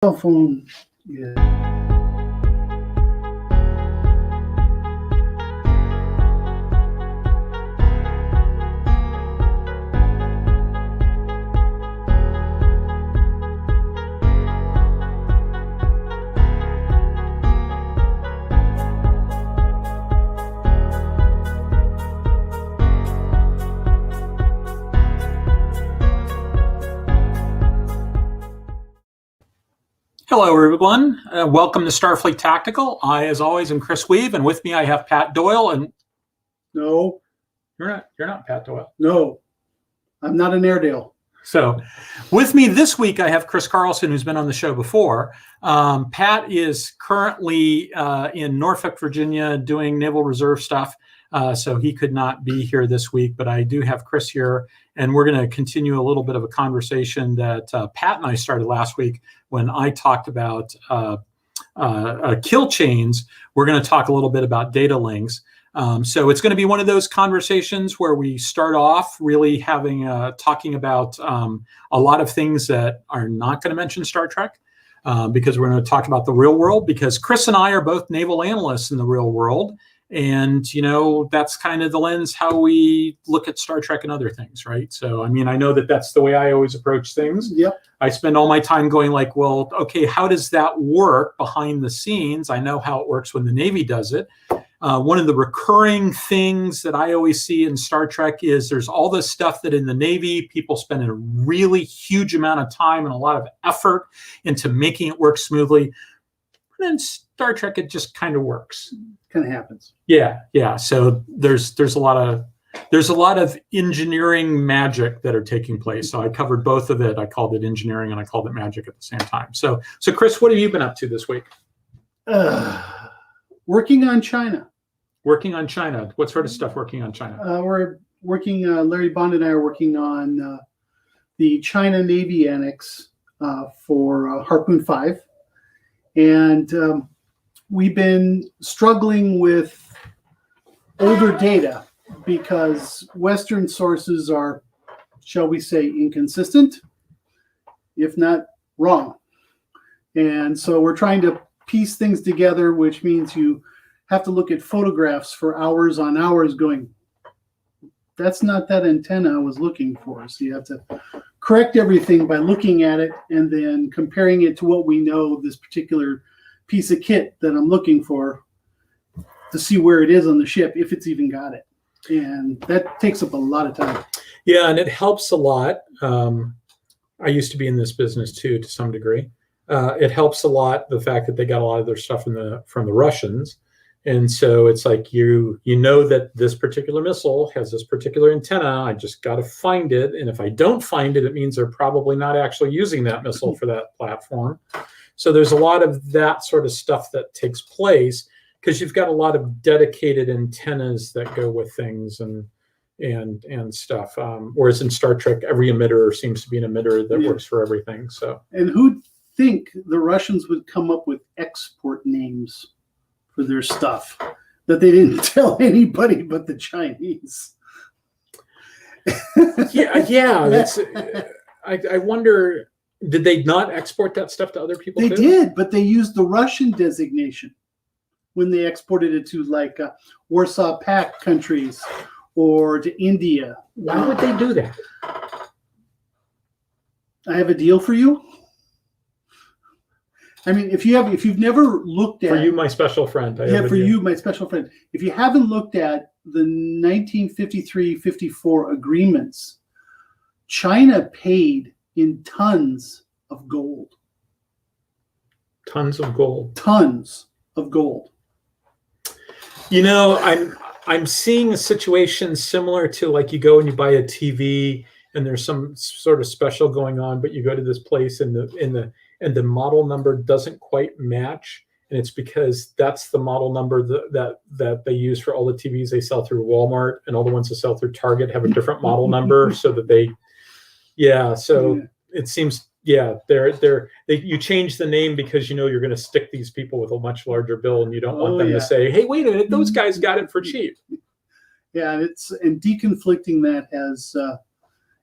Cell phone. Yeah. Hello, everyone. Welcome to Starfleet Tactical. I, as always, am Chris Weave, and with me I have Pat Doyle. And No, you're not Pat Doyle. no, I'm not an Airedale. So, with me this week I have Chris Carlson, who's been on the show before. Pat is currently in Norfolk, Virginia, doing Naval Reserve stuff. So he could not be here this week, but I do have Chris here, and we're going to continue a little bit of a conversation that Pat and I started last week when I talked about kill chains. We're going to talk a little bit about data links. So it's going to be one of those conversations where we start off really having talking about a lot of things that are not going to mention Star Trek. Because we're going to talk about the real world, because Chris and I are both naval analysts in the real world. And, you know, that's kind of the lens how we look at Star Trek and other things, right? So, I mean, I know that that's the way I always approach things. Yep. I spend all my time going like, well, okay, how does that work behind the scenes? I know how it works when the Navy does it. One of the recurring things that I always see in Star Trek is there's all this stuff that in the Navy, people spend a really huge amount of time and a lot of effort into making it work smoothly. And in Star Trek, it just kind of works. Kind of happens. Yeah. So there's a lot of engineering magic that are taking place. So I covered both of it. I called it engineering and I called it magic at the same time. So Chris, what have you been up to this week? Working on China. Working on China. What sort of stuff working on China? We're working, Larry Bond and I are working on the China Navy Annex for Harpoon 5. And we've been struggling with older data because Western sources are, shall we say, inconsistent, if not wrong. And so we're trying to piece things together, which means you have to look at photographs for hours on hours going, that's not that antenna I was looking for. So you have to correct everything by looking at it and then comparing it to what we know, this particular piece of kit that I'm looking for, to see where it is on the ship, if it's even got it. And that takes up a lot of time. Yeah, and it helps a lot. I used to be in this business too, to some degree. It helps a lot, the fact that they got a lot of their stuff from the Russians. And so it's like you know that this particular missile has this particular antenna. I just got to find it. And if I don't find it, it means they're probably not actually using that missile for that platform. So there's a lot of that sort of stuff that takes place because you've got a lot of dedicated antennas that go with things and stuff. Whereas in Star Trek, every emitter seems to be an emitter that works for everything. So, and who'd think the Russians would come up with export names for their stuff that they didn't tell anybody but the Chinese? yeah. That's. I wonder. Did they not export that stuff to other people? They did, but they used the Russian designation when they exported it to like Warsaw Pact countries or to India. Why would they do that? I have a deal for you. I mean, if you've never looked at, for you, my special friend. You, my special friend. If you haven't looked at the 1953-54 agreements, China paid in tons of gold. Tons of gold. Tons of gold. You know, I'm seeing a situation similar to like you go and you buy a TV and there's some sort of special going on, but you go to this place and the model number doesn't quite match, and it's because that's the model number that they use for all the TVs they sell through Walmart, and all the ones that sell through Target have a different model number, so that they. It seems, you change the name because you know you're going to stick these people with a much larger bill, and you don't want them to say, hey, wait a minute, those guys got it for cheap. Yeah, and deconflicting that has,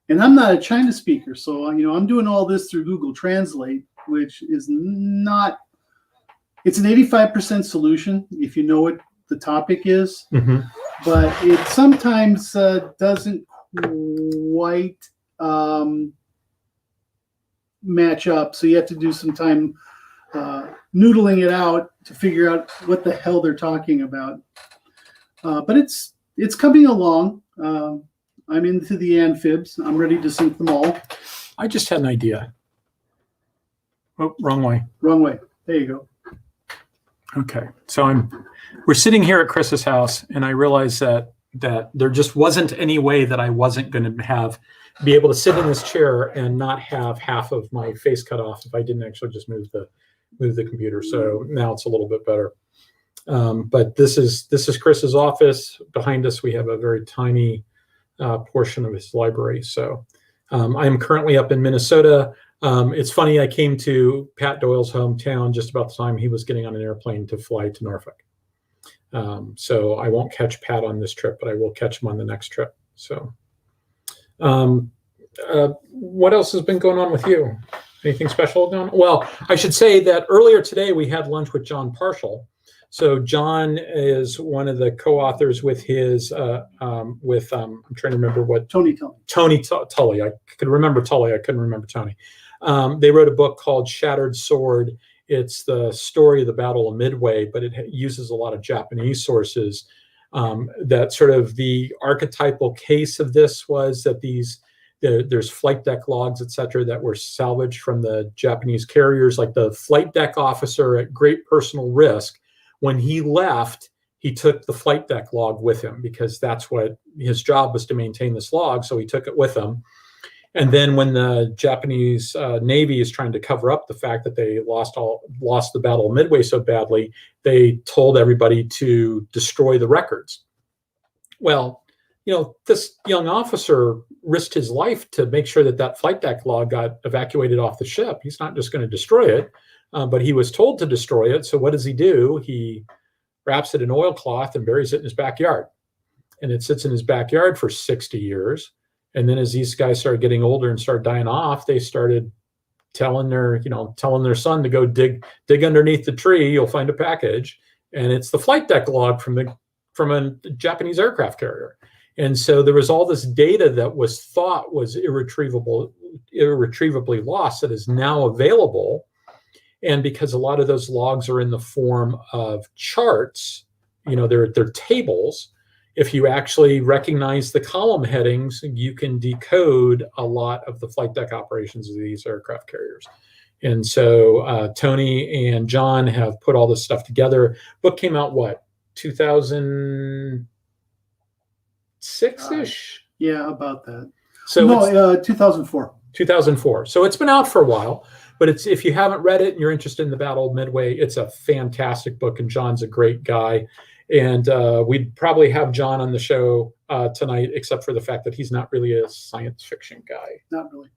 and I'm not a China speaker, so I'm doing all this through Google Translate, which is not. It's an 85% solution if you know what the topic is, but it sometimes doesn't quite match up. So you have to do some time noodling it out to figure out what the hell they're talking about. But it's coming along. I'm into the amphibs. I'm ready to sink them all. I just had an idea. Oh, wrong way. Wrong way. There you go. Okay, so we're sitting here at Chris's house, and I realized that there just wasn't any way that I wasn't going to be able to sit in this chair and not have half of my face cut off if I didn't actually just move the computer. So now it's a little bit better. But this is Chris's office. Behind us, we have a very tiny portion of his library. So I am currently up in Minnesota. It's funny, I came to Pat Doyle's hometown just about the time he was getting on an airplane to fly to Norfolk. So I won't catch Pat on this trip, but I will catch him on the next trip. So what else has been going on with you? Anything special going on? Well, I should say that earlier today we had lunch with John Parshall. So John is one of the co-authors with his, I'm trying to remember what. Tony Tully. I could remember Tully. I couldn't remember Tony. They wrote a book called Shattered Sword. It's the story of the Battle of Midway, but it uses a lot of Japanese sources. That sort of the archetypal case of this was that there's flight deck logs, et cetera, that were salvaged from the Japanese carriers, like the flight deck officer at great personal risk. When he left, he took the flight deck log with him because that's what his job was, to maintain this log. So he took it with him. And then when the Japanese Navy is trying to cover up the fact that they lost the Battle of Midway so badly, they told everybody to destroy the records. Well, this young officer risked his life to make sure that flight deck log got evacuated off the ship. He's not just going to destroy it. But he was told to destroy it. So what does he do? He wraps it in oilcloth and buries it in his backyard. And it sits in his backyard for 60 years. And then as these guys started getting older and started dying off, they started telling their son to go dig underneath the tree. You'll find a package. And it's the flight deck log from a Japanese aircraft carrier. And so there was all this data that was thought was irretrievably lost that is now available. And because a lot of those logs are in the form of charts, they're tables. If you actually recognize the column headings, you can decode a lot of the flight deck operations of these aircraft carriers. And so Tony and John have put all this stuff together. Book came out, 2006-ish? Yeah, about that. So no, 2004. 2004. So it's been out for a while. But if you haven't read it and you're interested in the Battle of Midway, it's a fantastic book, and John's a great guy. And we'd probably have John on the show tonight, except for the fact that he's not really a science fiction guy. Not really.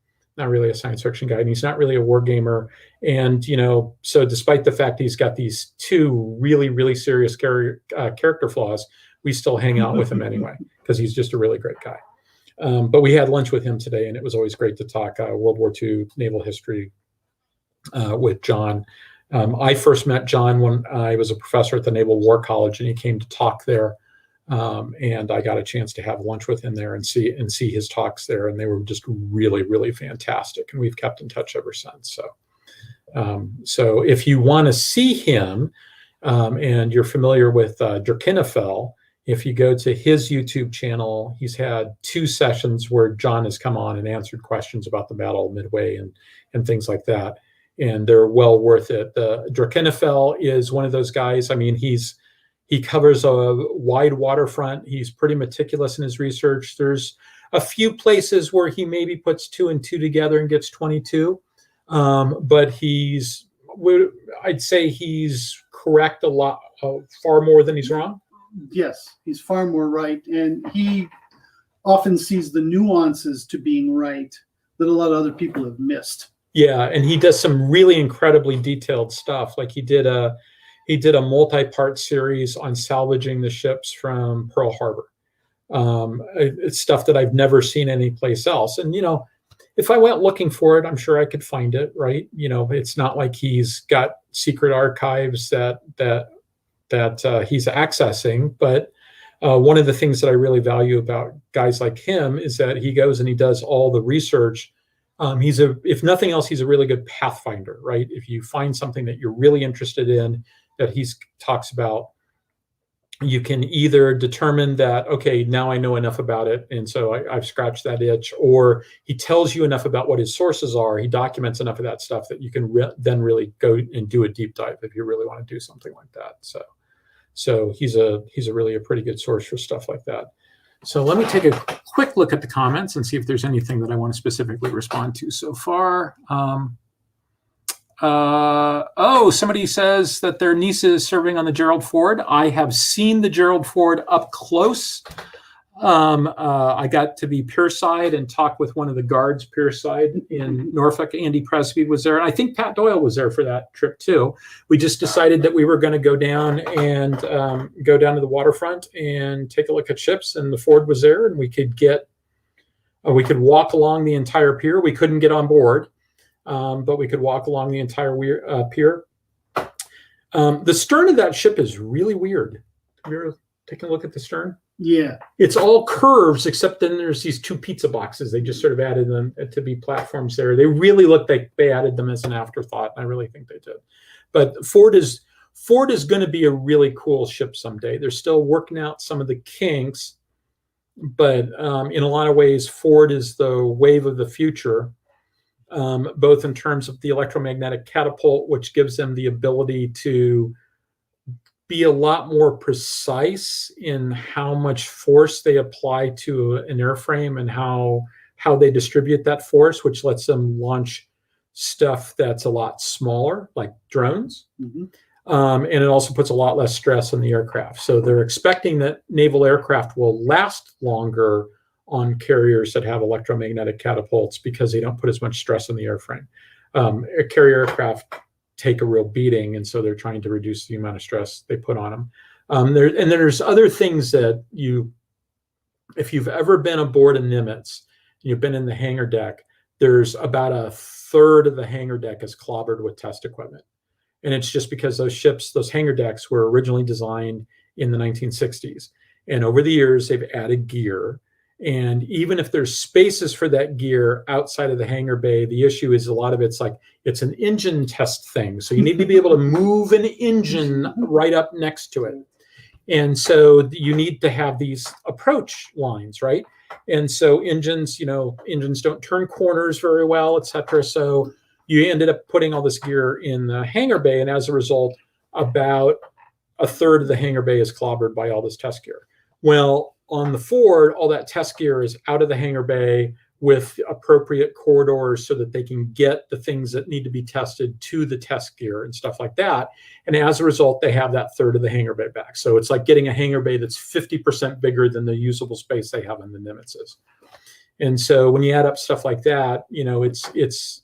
really a science fiction guy, and he's not really a war gamer. And, you know, so despite the fact he's got these two really, really serious character flaws, we still hang out with him anyway, because he's just a really great guy. But we had lunch with him today, and it was always great to talk World War II naval history with John. I first met John when I was a professor at the Naval War College, and he came to talk there. And I got a chance to have lunch with him there and see his talks there, and they were just really, really fantastic. And we've kept in touch ever since. So if you want to see him, and you're familiar with Trekyards, if you go to his YouTube channel, he's had 2 sessions where John has come on and answered questions about the Battle of Midway and things like that. And they're well worth it. Trekyards is one of those guys. I mean, he covers a wide waterfront. He's pretty meticulous in his research. There's a few places where he maybe puts 2 and 2 together and gets 22. But I'd say he's correct a lot, far more than he's wrong. Yes, he's far more right. And he often sees the nuances to being right that a lot of other people have missed. Yeah, and he does some really incredibly detailed stuff. Like he did a multi-part series on salvaging the ships from Pearl Harbor. It's stuff that I've never seen anyplace else. And, you know, if I went looking for it, I'm sure I could find it, right? It's not like he's got secret archives that he's accessing. But one of the things that I really value about guys like him is that he goes and he does all the research. If nothing else, he's a really good pathfinder, right? If you find something that you're really interested in that he talks about, you can either determine that, okay, now I know enough about it, and so I've scratched that itch, or he tells you enough about what his sources are, he documents enough of that stuff that you can then really go and do a deep dive if you really want to do something like that. So he's really a pretty good source for stuff like that. So let me take a quick look at the comments and see if there's anything that I want to specifically respond to so far. Somebody says that their niece is serving on the Gerald Ford. I have seen the Gerald Ford up close. I got to be pierside and talk with one of the guards pierside in Norfolk. Andy Presby was there. And I think Pat Doyle was there for that trip too. We just decided that we were going to go down and go down to the waterfront and take a look at ships. And the Ford was there, and we could walk along the entire pier. We couldn't get on board. But we could walk along the entire pier. The stern of that ship is really weird. Have you ever taken a look at the stern? Yeah. It's all curves, except then there's these two pizza boxes. They just sort of added them to be platforms there. They really look like they added them as an afterthought. I really think they did. But Ford is going to be a really cool ship someday. They're still working out some of the kinks, but in a lot of ways, Ford is the wave of the future. Both in terms of the electromagnetic catapult, which gives them the ability to be a lot more precise in how much force they apply to an airframe and how they distribute that force, which lets them launch stuff that's a lot smaller, like drones. Mm-hmm. And it also puts a lot less stress on the aircraft. So they're expecting that naval aircraft will last longer on carriers that have electromagnetic catapults because they don't put as much stress on the airframe. Carrier aircraft take a real beating, and so they're trying to reduce the amount of stress they put on them. There's other things that if you've ever been aboard a Nimitz, you've been in the hangar deck, there's about a third of the hangar deck is clobbered with test equipment. And it's just because those hangar decks were originally designed in the 1960s. And over the years, they've added gear. And even if there's spaces for that gear outside of the hangar bay, the issue is a lot of it's an engine test thing. So you need to be able to move an engine right up next to it. And so you need to have these approach lines, right? And so engines don't turn corners very well, et cetera. So you ended up putting all this gear in the hangar bay. And as a result, about a third of the hangar bay is clobbered by all this test gear. Well, on the Ford, all that test gear is out of the hangar bay with appropriate corridors so that they can get the things that need to be tested to the test gear and stuff like that. And as a result, they have that third of the hangar bay back. So it's like getting a hangar bay that's 50% bigger than the usable space they have in the Nimitzes. And so when you add up stuff like that, it's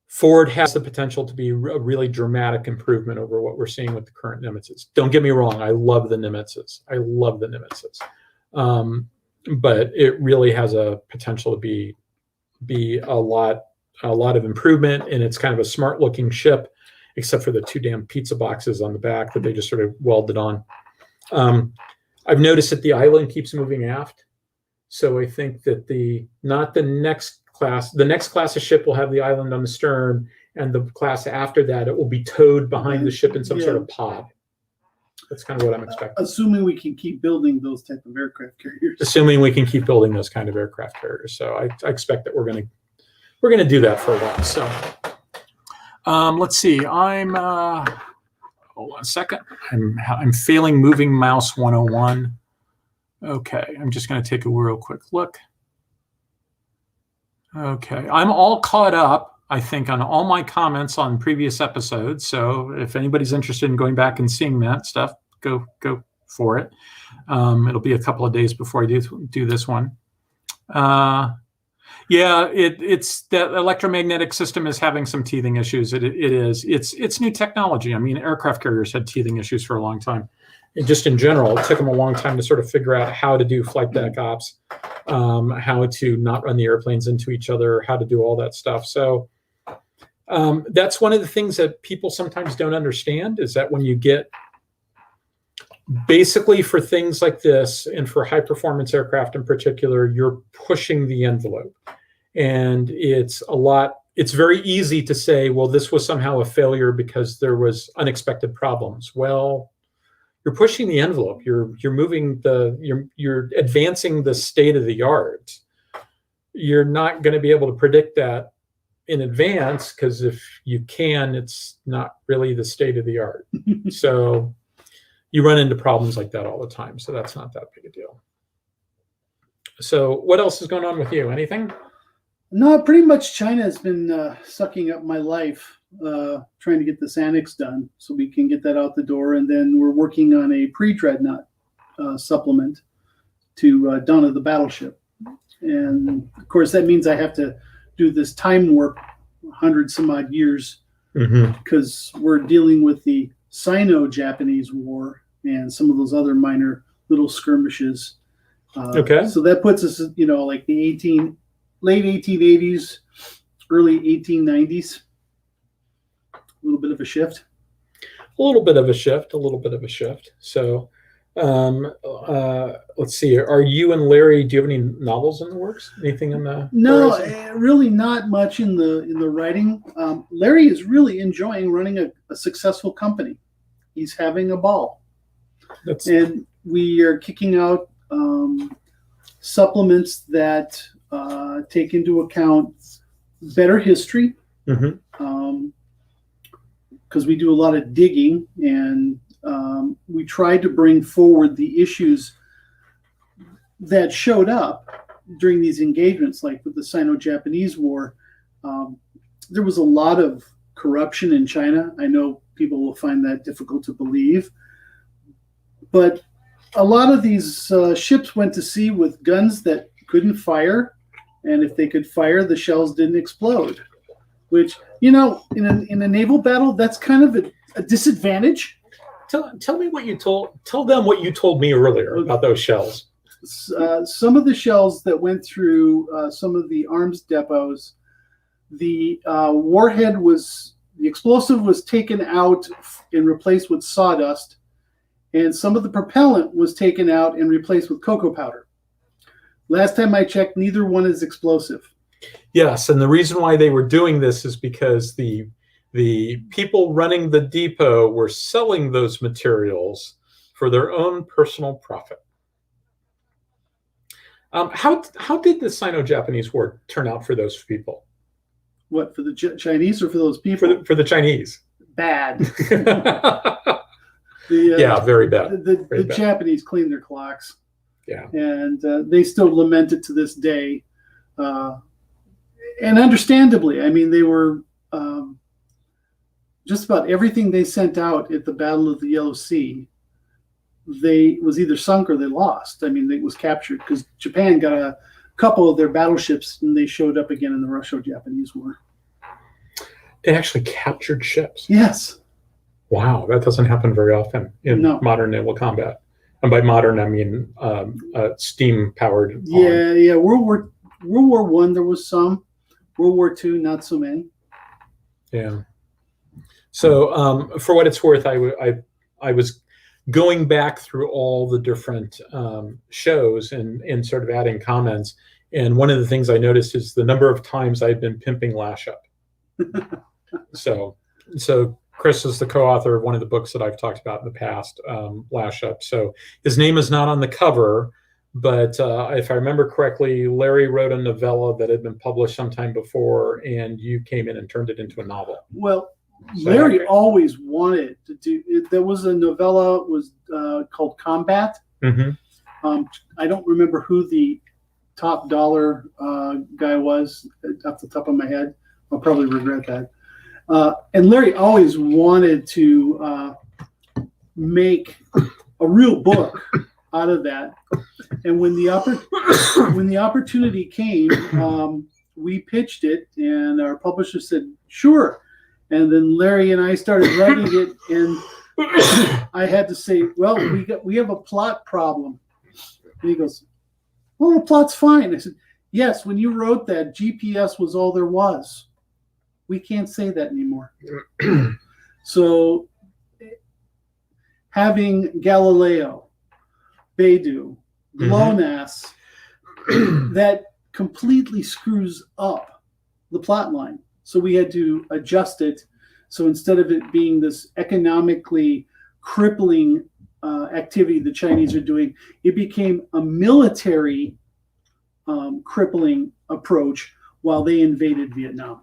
Ford has the potential to be a really dramatic improvement over what we're seeing with the current Nimitzes. Don't get me wrong. I love the Nimitzes. But it really has a potential to be a lot of improvement, and it's kind of a smart looking ship, except for the two damn pizza boxes on the back that they just sort of welded on. I've noticed that the island keeps moving aft, so I think that the next class of ship will have the island on the stern, and the class after that it will be towed behind the ship in some sort of pod. That's kind of what I'm expecting. Assuming we can keep building those type of aircraft carriers. Assuming we can keep building those kind of aircraft carriers. So I expect that we're going to do that for a while. So let's see. Hold on a second. I'm failing moving mouse 101. Okay, I'm just going to take a real quick look. Okay, I'm all caught up, I think, on all my comments on previous episodes. So if anybody's interested in going back and seeing that stuff, go for it. It'll be a couple of days before I do this one. It's that electromagnetic system is having some teething issues. It is. It's new technology. I mean, aircraft carriers had teething issues for a long time. And just in general, it took them a long time to sort of figure out how to do flight deck ops. how to not run the airplanes into each other, how to do all that stuff. So that's one of the things that people sometimes don't understand, is that when you get basically for things like this, and for high performance aircraft in particular, you're pushing the envelope. And it's very easy to say, well, this was somehow a failure because there was unexpected problems. Well, you're pushing the envelope. You're moving you're advancing the state of the art. You're not going to be able to predict that in advance, because if you can, it's not really the state of the art. So you run into problems like that all the time. So that's not that big a deal. So what else is going on with you? Anything? No, pretty much China has been sucking up my life, trying to get this annex done so we can get that out the door. And then we're working on a pre-dreadnought supplement to Dawn of the Battleship. And of course, that means I have to do this time warp 100 some odd years, because we're dealing with the Sino-Japanese War and some of those other minor little skirmishes. So that puts us, like the late 1880s, early 1890s. A little bit of a shift. So let's see. Are you and Larry, do you have any novels in the works? Anything in the No, really not much in the writing. Larry is really enjoying running a successful company. He's having a ball. And we are kicking out supplements that take into account better history, because we do a lot of digging, and we tried to bring forward the issues that showed up during these engagements, like with the Sino-Japanese War. There was a lot of corruption in China. I know people will find that difficult to believe, but a lot of these ships went to sea with guns that couldn't fire, and if they could fire, the shells didn't explode, which, in a naval battle, that's kind of a disadvantage. Tell them what you told me earlier about those shells. Some of the shells that went through some of the arms depots, the explosive was taken out and replaced with sawdust, and some of the propellant was taken out and replaced with cocoa powder. Last time I checked, neither one is explosive. Yes, and the reason why they were doing this is because the people running the depot were selling those materials for their own personal profit. How did the Sino-Japanese War turn out for those people? What, for the Chinese or for those people? For the Chinese. Bad. Very bad. The Japanese cleaned their clocks. Yeah. And they still lament it to this day. And understandably, I mean, they were just about everything they sent out at the Battle of the Yellow Sea, was either sunk or they lost. I mean, it was captured, because Japan got a couple of their battleships and they showed up again in the Russo-Japanese War. They actually captured ships? Yes. Wow, that doesn't happen very often in modern naval combat. And by modern, I mean steam-powered. Yeah. World War I, there was some. World War II, not so many. Yeah. So for what it's worth, I was going back through all the different shows and sort of adding comments. And one of the things I noticed is the number of times I've been pimping Lash Up. So Chris is the co-author of one of the books that I've talked about in the past, Lash Up. So his name is not on the cover, but if I remember correctly, Larry wrote a novella that had been published sometime before, and you came in and turned it into a novel. Well, Larry always wanted to do it. There was a novella called Combat. I don't remember who the top dollar guy was off the top of my head. I'll probably regret that. And Larry always wanted to make a real book out of that. And when the opportunity came, we pitched it, and our publisher said, "Sure." And then Larry and I started writing it, and I had to say, "Well, we have a plot problem." And he goes, well, the plot's fine. I said, yes, when you wrote that, GPS was all there was. We can't say that anymore. So having Galileo, Beidou, GLONASS, that completely screws up the plot line. So we had to adjust it. So instead of it being this economically crippling activity the Chinese are doing, it became a military crippling approach while they invaded Vietnam.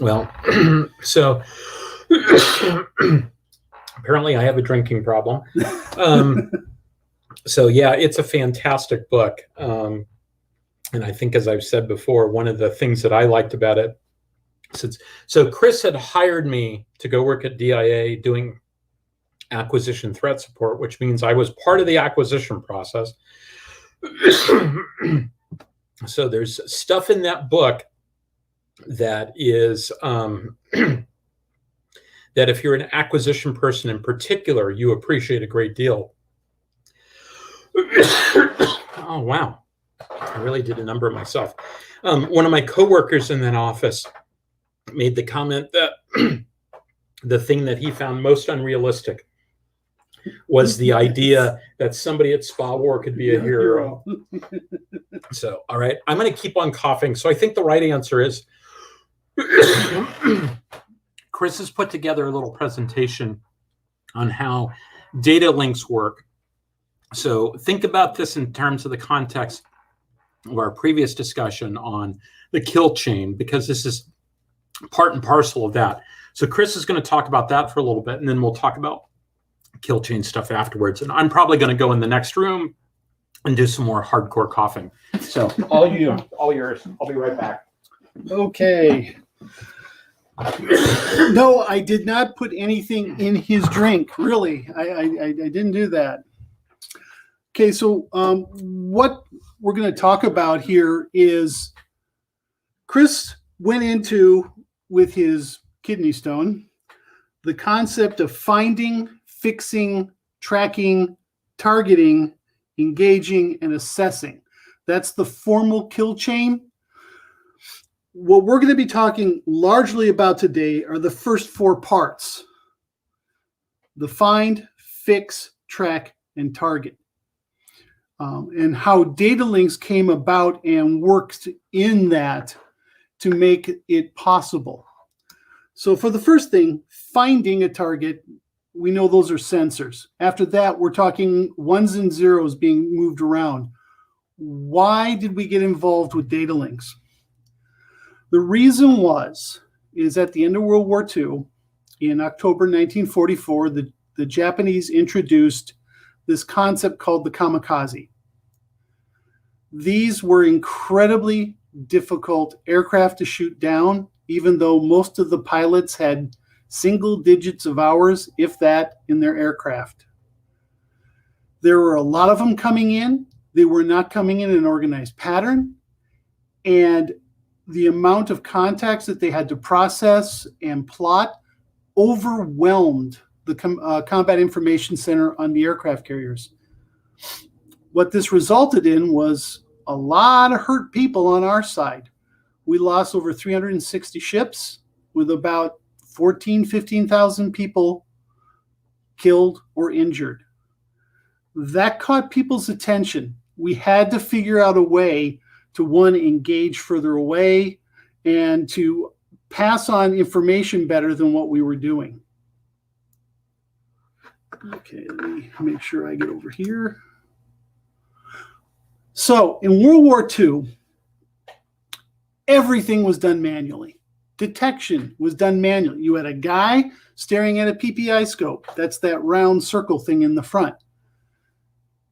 Well, so apparently I have a drinking problem. So yeah, it's a fantastic book. And I think, as I've said before, one of the things that I liked about it, so Chris had hired me to go work at DIA doing acquisition threat support, which means I was part of the acquisition process. So there's stuff in that book that is that if you're an acquisition person in particular, you appreciate a great deal. Oh, wow. I really did a number myself. One of my coworkers in that office made the comment that the thing that he found most unrealistic was the idea that somebody at Spa War could be a hero. So, all right, I'm going to keep on coughing. So I think the right answer is Chris has put together a little presentation on how data links work. So think about this in terms of the context of our previous discussion on the kill chain, because this is part and parcel of that. So Chris is going to talk about that for a little bit, and then we'll talk about kill chain stuff afterwards. And I'm probably going to go in the next room and do some more hardcore coughing. So all yours. I'll be right back. Okay. No, I did not put anything in his drink. Really, I didn't do that. Okay, so what we're going to talk about here is Chris went into, with his kidney stone, the concept of finding, fixing, tracking, targeting, engaging, and assessing. That's the formal kill chain. What we're going to be talking largely about today are the first four parts: the find, fix, track, and target. And how data links came about and worked in that to make it possible. So for the first thing, finding a target, we know those are sensors. After that, we're talking ones and zeros being moved around. Why did we get involved with data links? The reason is at the end of World War II, in October 1944, the Japanese introduced this concept called the kamikaze. These were incredibly difficult aircraft to shoot down, even though most of the pilots had single digits of hours, if that, in their aircraft. There were a lot of them coming in. They were not coming in an organized pattern. And the amount of contacts that they had to process and plot overwhelmed the Combat Information Center on the aircraft carriers. What this resulted in was a lot of hurt people on our side. We lost over 360 ships with about 15,000 people killed or injured. That caught people's attention. We had to figure out a way to, one, engage further away and to pass on information better than what we were doing. Okay, let me make sure I get over here. So in World War II, everything was done manually. Detection was done manually. You had a guy staring at a PPI scope. That's that round circle thing in the front.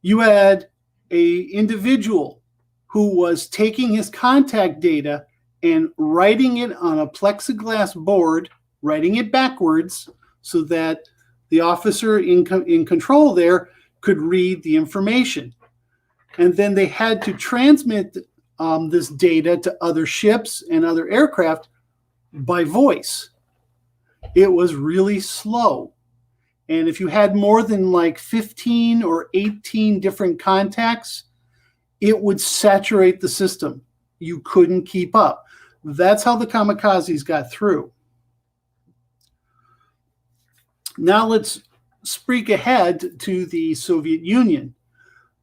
You had an individual who was taking his contact data and writing it on a plexiglass board, writing it backwards so that the officer in control there could read the information. And then they had to transmit this data to other ships and other aircraft by voice. It was really slow. And if you had more than like 15 or 18 different contacts, it would saturate the system. You couldn't keep up. That's how the kamikazes got through. Now let's speak ahead to the Soviet Union.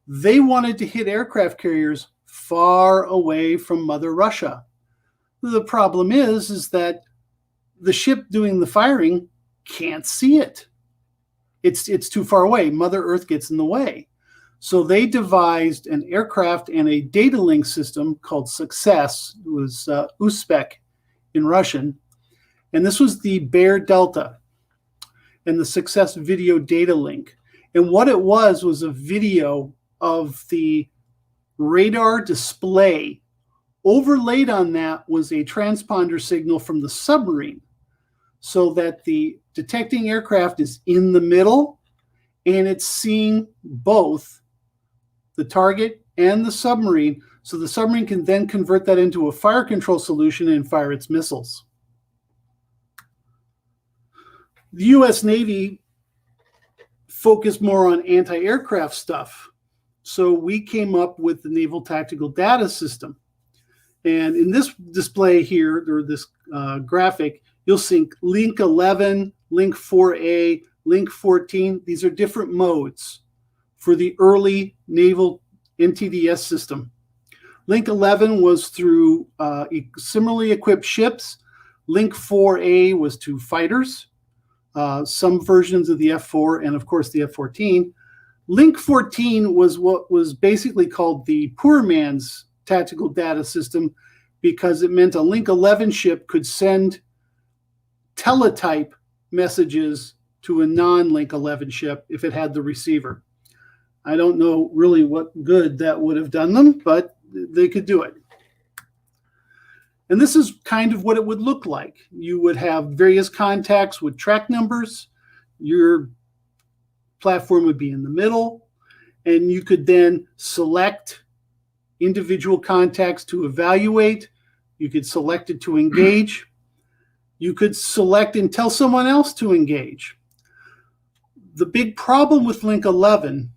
They wanted to hit aircraft carriers far away from Mother Russia. The problem is that the ship doing the firing can't see it. It's too far away. Mother Earth gets in the way. So they devised an aircraft and a data link system called Success. It was Uzbek in Russian. And this was the Bear Delta and the Success video data link. And what it was a video of the radar display. Overlaid on that was a transponder signal from the submarine, so that the detecting aircraft is in the middle and it's seeing both the target and the submarine, so the submarine can then convert that into a fire control solution and fire its missiles. The U.S. Navy focused more on anti-aircraft stuff, so we came up with the Naval Tactical Data System. And in this display here, or this graphic, you'll see Link 11, Link 4A, Link 14. These are different modes for the early naval NTDS system. Link 11 was through similarly equipped ships. Link 4A was to fighters, some versions of the F4, and of course the F-14. Link 14 was what was basically called the poor man's tactical data system, because it meant a Link 11 ship could send teletype messages to a non-Link 11 ship if it had the receiver. I don't know really what good that would have done them, but they could do it. And this is kind of what it would look like. You would have various contacts with track numbers. Your platform would be in the middle, and you could then select individual contacts to evaluate. You could select it to engage. You could select and tell someone else to engage. The big problem with Link 11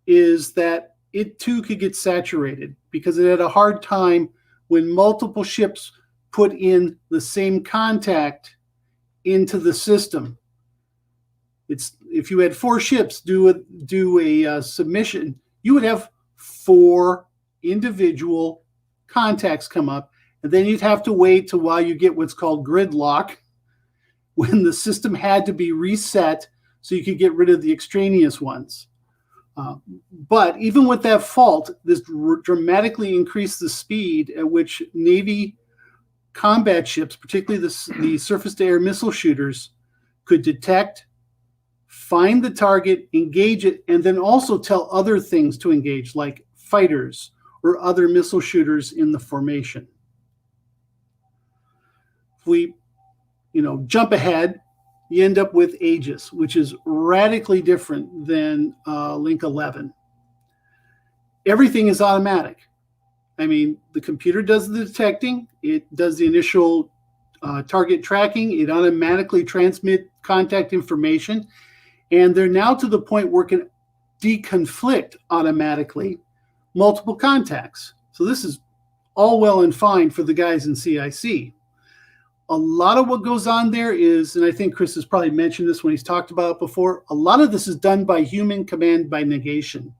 is that it too could get saturated, because it had a hard time when multiple ships put in the same contact into the system. If you had 4 ships do a submission, you would have 4 individual contacts come up, and then you'd have to wait till while you get what's called gridlock, when the system had to be reset so you could get rid of the extraneous ones. But even with that fault, this dramatically increased the speed at which Navy combat ships, particularly the surface-to-air missile shooters, could detect, find the target, engage it, and then also tell other things to engage, like fighters or other missile shooters in the formation. If we, jump ahead, you end up with Aegis, which is radically different than Link 11. Everything is automatic. I mean, the computer does the detecting, it does the initial target tracking, it automatically transmits contact information, and they're now to the point where it can deconflict automatically multiple contacts. So this is all well and fine for the guys in CIC. A lot of what goes on there is, and I think Chris has probably mentioned this when he's talked about it before, a lot of this is done by human command by negation.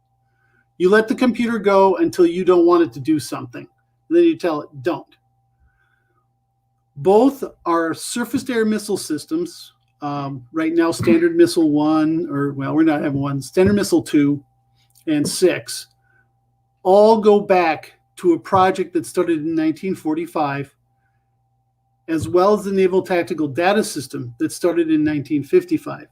You let the computer go until you don't want it to do something. And then you tell it, don't. Both are surface-to-air missile systems. Right now, Standard Missile 1, we're not having 1, Standard Missile 2 and 6, all go back to a project that started in 1945, as well as the Naval Tactical Data System that started in 1955.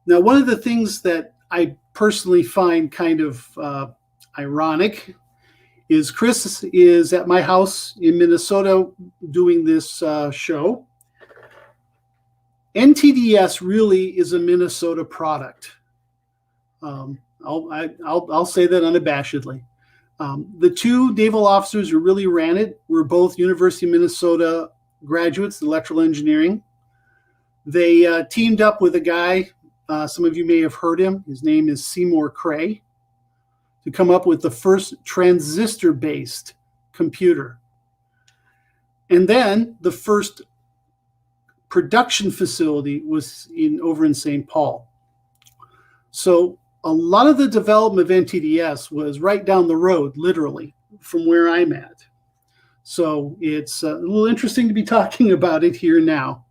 Now, one of the things that I personally find kind of ironic is Chris is at my house in Minnesota doing this show. NTDS really is a Minnesota product. I'll say that unabashedly. The 2 naval officers who really ran it were both University of Minnesota graduates, electrical engineering. They teamed up with a guy, some of you may have heard him. His name is Seymour Cray. to come up with the first transistor-based computer. And then the first production facility was over in St. Paul. So a lot of the development of NTDS was right down the road, literally, from where I'm at. So it's a little interesting to be talking about it here now.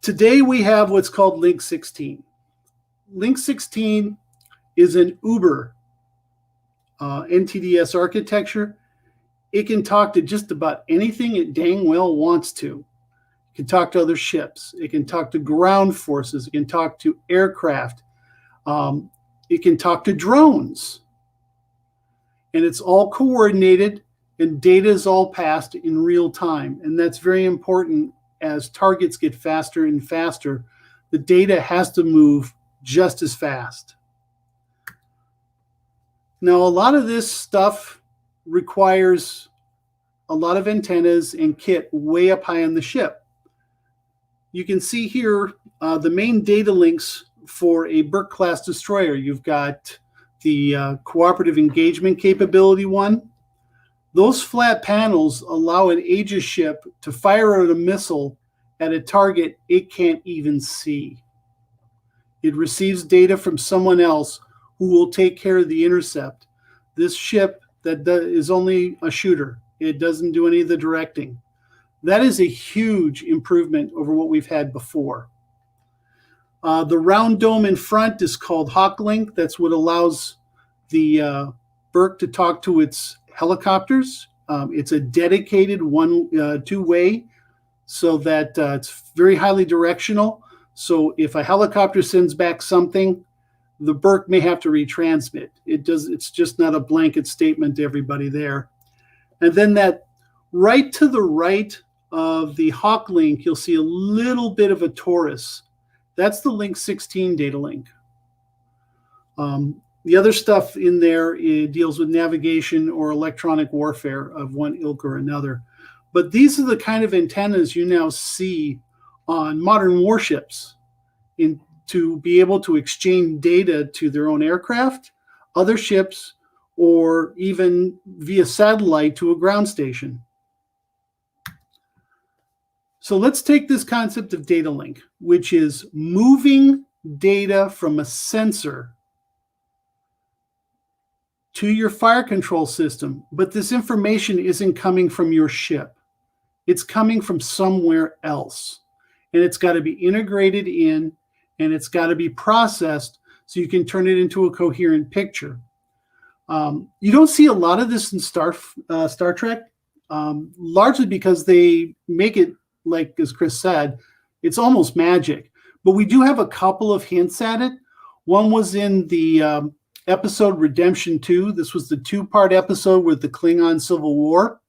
Today we have what's called Link 16. Link 16 is an Uber NTDS architecture. It can talk to just about anything it dang well wants to. It can talk to other ships. It can talk to ground forces. It can talk to aircraft. It can talk to drones. And it's all coordinated, and data is all passed in real time. And that's very important. As targets get faster and faster, the data has to move just as fast. Now, a lot of this stuff requires a lot of antennas and kit way up high on the ship. You can see here the main data links for a Burke-class destroyer. You've got the cooperative engagement capability one. Those flat panels allow an Aegis ship to fire out a missile at a target it can't even see. It receives data from someone else who will take care of the intercept. This ship that is only a shooter. It doesn't do any of the directing. That is a huge improvement over what we've had before. The round dome in front is called HawkLink. That's what allows the Burke to talk to its helicopters. It's a dedicated two-way, so that it's very highly directional. So if a helicopter sends back something, the Burke may have to retransmit. It's just not a blanket statement to everybody there. And then that right to the right of the HawkLink, you'll see a little bit of a torus. That's the Link 16 data link. The other stuff in there, it deals with navigation or electronic warfare of one ilk or another. But these are the kind of antennas you now see on modern warships to be able to exchange data to their own aircraft, other ships, or even via satellite to a ground station. So let's take this concept of data link, which is moving data from a sensor to your fire control system, but this information isn't coming from your ship. It's coming from somewhere else. And it's got to be integrated in, and it's got to be processed so you can turn it into a coherent picture. You don't see a lot of this in Star Trek, largely because they make it, like as Chris said, it's almost magic. But we do have a couple of hints at it. One was in the episode Redemption 2. This was the two-part episode with the Klingon Civil War,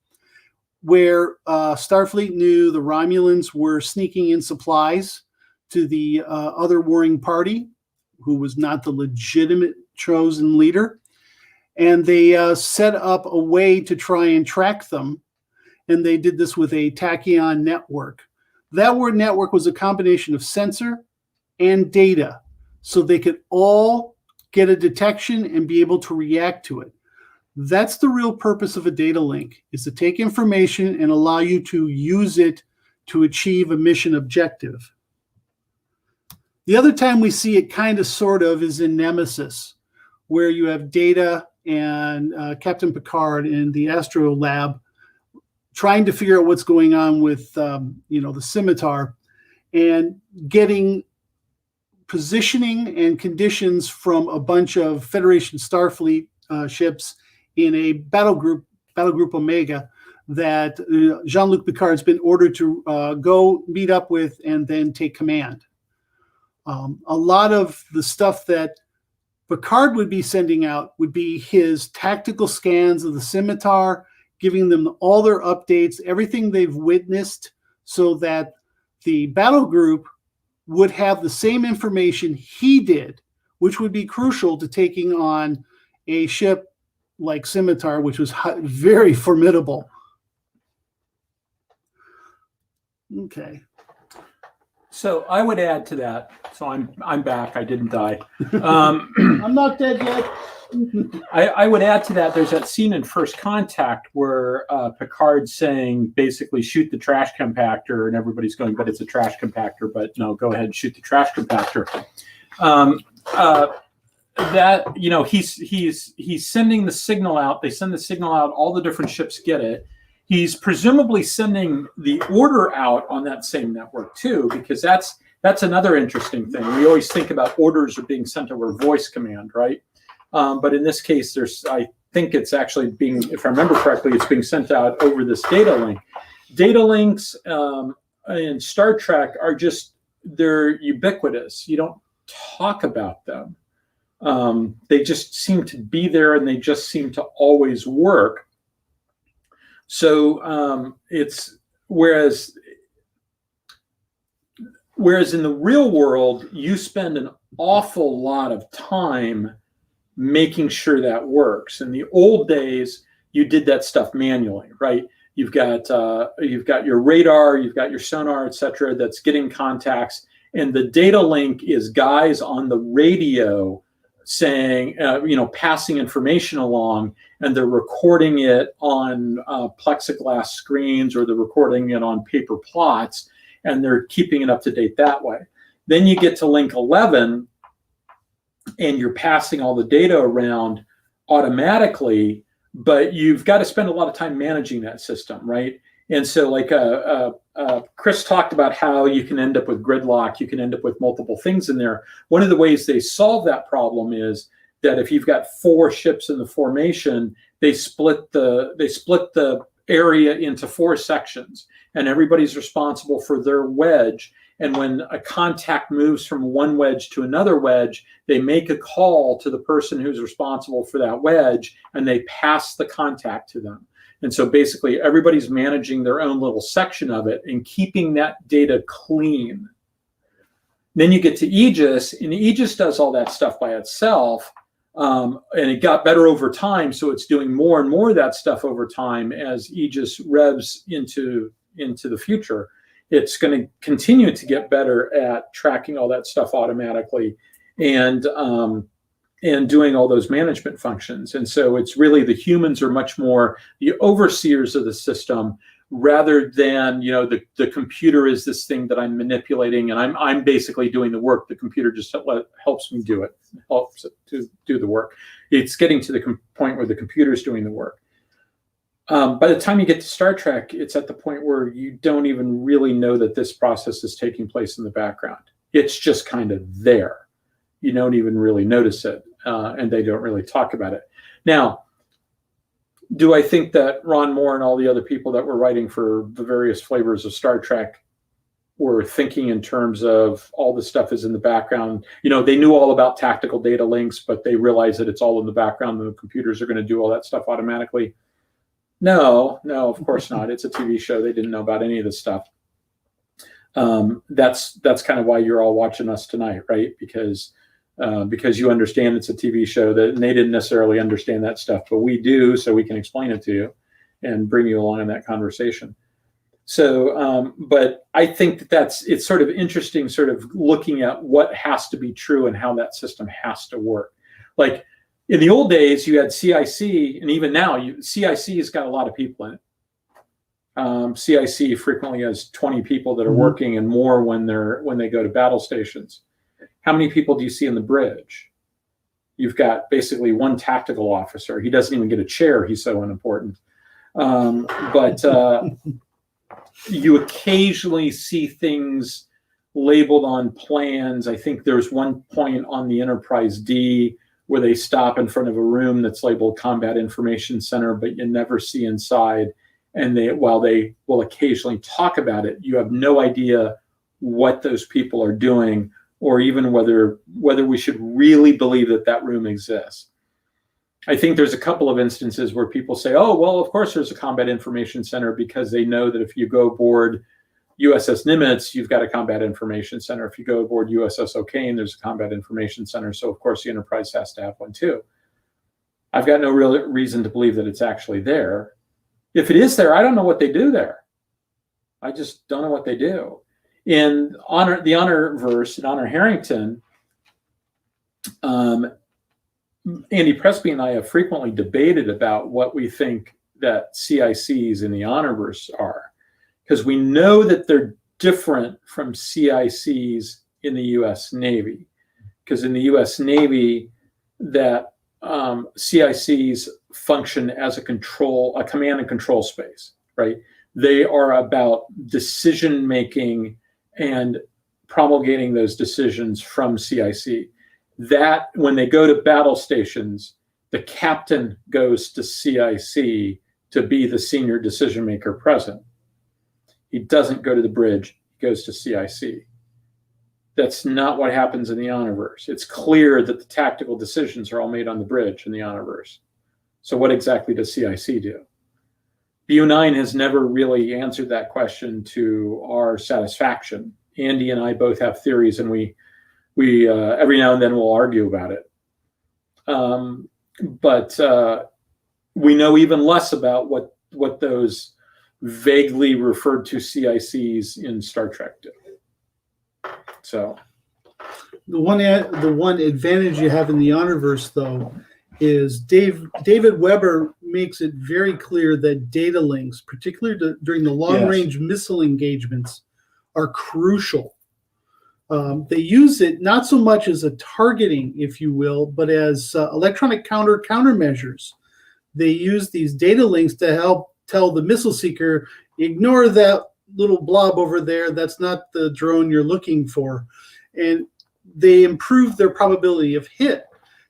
where Starfleet knew the Romulans were sneaking in supplies to the other warring party, who was not the legitimate chosen leader. And they set up a way to try and track them. And they did this with a tachyon network. That word network was a combination of sensor and data, so they could all get a detection and be able to react to it. That's the real purpose of a data link, is to take information and allow you to use it to achieve a mission objective. The other time we see it kind of sort of is in Nemesis, where you have Data and Captain Picard in the Astro Lab trying to figure out what's going on with the Scimitar, and getting positioning and conditions from a bunch of Federation Starfleet ships in a battle group Omega that Jean-Luc Picard's been ordered to go meet up with and then take command. A lot of the stuff that Picard would be sending out would be his tactical scans of the Scimitar, giving them all their updates, everything they've witnessed, so that the battle group would have the same information he did, which would be crucial to taking on a ship like Scimitar, which was very formidable. Okay. So I would add to that. So I'm back. I didn't die. I'm not dead yet. I would add to that. There's that scene in First Contact where Picard's saying basically shoot the trash compactor, and everybody's going, but it's a trash compactor. But no, go ahead and shoot the trash compactor. That he's sending the signal out. They send the signal out. All the different ships get it. He's presumably sending the order out on that same network too, because that's another interesting thing. We always think about orders are being sent over voice command, right? But in this case, I think it's actually being, if I remember correctly, it's being sent out over this data link. Data links in Star Trek they're ubiquitous. You don't talk about them. They just seem to be there, and they just seem to always work. So it's whereas in the real world, you spend an awful lot of time making sure that works. In the old days, you did that stuff manually, right? You've got your radar, you've got your sonar, etc., that's getting contacts, and the data link is guys on the radio saying, passing information along, and they're recording it on plexiglass screens, or they're recording it on paper plots, and they're keeping it up to date that way. Then you get to link 11, and you're passing all the data around automatically, but you've got to spend a lot of time managing that system, right? And so like Chris talked about how you can end up with gridlock, you can end up with multiple things in there. One of the ways they solve that problem is that if you've got 4 ships in the formation, they split the area into 4 sections, and everybody's responsible for their wedge. And when a contact moves from one wedge to another wedge, they make a call to the person who's responsible for that wedge, and they pass the contact to them. And so basically everybody's managing their own little section of it and keeping that data clean. Then you get to Aegis, and Aegis does all that stuff by itself. And it got better over time, so it's doing more and more of that stuff over time as Aegis revs into the future. It's going to continue to get better at tracking all that stuff automatically and doing all those management functions. And so it's really the humans are much more the overseers of the system, rather than the computer is this thing that I'm manipulating, and I'm basically doing the work. The computer just helps me do it, helps it to do the work. It's getting to the point where the computer is doing the work. By the time you get to Star Trek, it's at the point where you don't even really know that this process is taking place in the background. It's just kind of there. You don't even really notice it, and they don't really talk about it. Now, do I think that Ron Moore and all the other people that were writing for the various flavors of Star Trek were thinking in terms of all this stuff is in the background? They knew all about tactical data links, but they realized that it's all in the background and the computers are going to do all that stuff automatically. No, of course not. It's a TV show. They didn't know about any of this stuff. That's kind of why you're all watching us tonight, right? Because you understand it's a TV show, and they didn't necessarily understand that stuff, but we do, so we can explain it to you and bring you along in that conversation. So, but I think it's sort of interesting, sort of looking at what has to be true and how that system has to work. Like in the old days, you had CIC, and even now, CIC has got a lot of people in it. CIC frequently has 20 people that are working, and more when they go to battle stations. How many people do you see in the bridge? You've got basically one tactical officer. He doesn't even get a chair. He's so unimportant. But you occasionally see things labeled on plans. I think there's one point on the Enterprise D where they stop in front of a room that's labeled Combat Information Center, but you never see inside. And while they will occasionally talk about it, you have no idea what those people are doing, or even whether we should really believe that room exists. I think there's a couple of instances where people say, oh, well, of course there's a Combat Information Center, because they know that if you go aboard USS Nimitz, you've got a Combat Information Center. If you go aboard USS O'Kane, there's a Combat Information Center. So, of course, the Enterprise has to have one, too. I've got no real reason to believe that it's actually there. If it is there, I don't know what they do there. I just don't know what they do. In the Honorverse, in Honor Harrington, Andy Presby and I have frequently debated about what we think that CICs in the Honorverse are, because we know that they're different from CICs in the U.S. Navy, because in the U.S. Navy, that CICs function as a command and control space, right? They are about decision making and promulgating those decisions from CIC. That when they go to battle stations, the captain goes to CIC to be the senior decision maker present. He doesn't go to the bridge, he goes to CIC. That's not what happens in the Honorverse. It's clear that the tactical decisions are all made on the bridge in the Honorverse. So what exactly does CIC do? BU9 has never really answered that question to our satisfaction. Andy and I both have theories, and we every now and then we'll argue about it. But we know even less about what those vaguely referred to CICs in Star Trek do. So the one advantage you have in the Honorverse, though, is David Weber makes it very clear that data links, particularly during the long-range missile engagements, are crucial. They use it not so much as a targeting, if you will, but as electronic countermeasures. They use these data links to help tell the missile seeker, ignore that little blob over there. That's not the drone you're looking for. And they improve their probability of hit.